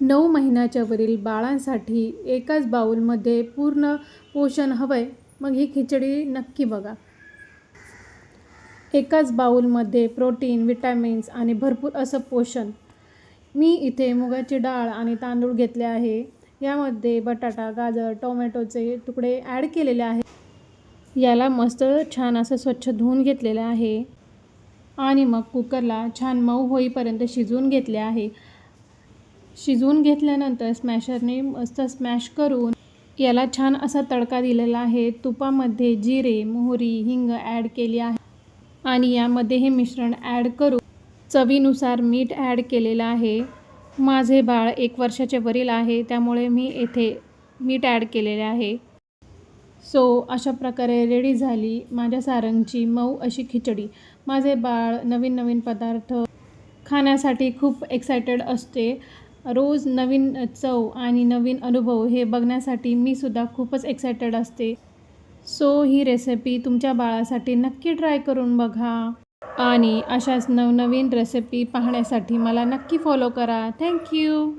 9 महिन्याच्या वरील बाळांसाठी एकाच बाउलमध्ये पूर्ण पोषण हवं आहे, मग ही खिचडी नक्की बघा. एकाच बाउलमध्ये प्रोटीन, विटॅमिन्स आणि भरपूर असं पोषण. मी इथे मुगाची डाळ आणि तांदूळ घेतले आहे. यामध्ये बटाटा, गाजर, टोमॅटोचे तुकडे ॲड केलेले आहेत. याला मस्त छान असं स्वच्छ धुवून घेतलेलं आहे आणि मग कुकरला छान मऊ होईपर्यंत शिजवून घेतले आहे. शिजवून घेतल्यानंतर स्मॅशरने मस्त स्मॅश करून याला छान असा तडका दिलेला आहे. तुपामध्ये जिरे, मोहरी, हिंग ॲड केली आहे आणि यामध्ये हे मिश्रण ॲड करून चवीनुसार मीठ ॲड केलेलं आहे. माझे बाळ 1 वर्षाचे वरील आहे, त्यामुळे मी येथे मीठ ॲड केलेले आहे. अशा प्रकारे रेडी झाली माझ्या सारंगची मऊ अशी खिचडी. माझे बाळ नवीन नवीन पदार्थ खाण्यासाठी खूप एक्सायटेड असते. रोज नवीन चव आणि नवीन अनुभव हे बघण्यासाठी मी सुद्धा खूपच एक्सायटेड असते. ही रेसिपी तुमच्या बाळासाठी नक्की ट्राय करून बघा आणि अशाच नवनवीन रेसिपी पाहण्यासाठी मला नक्की फॉलो करा. थँक्यू.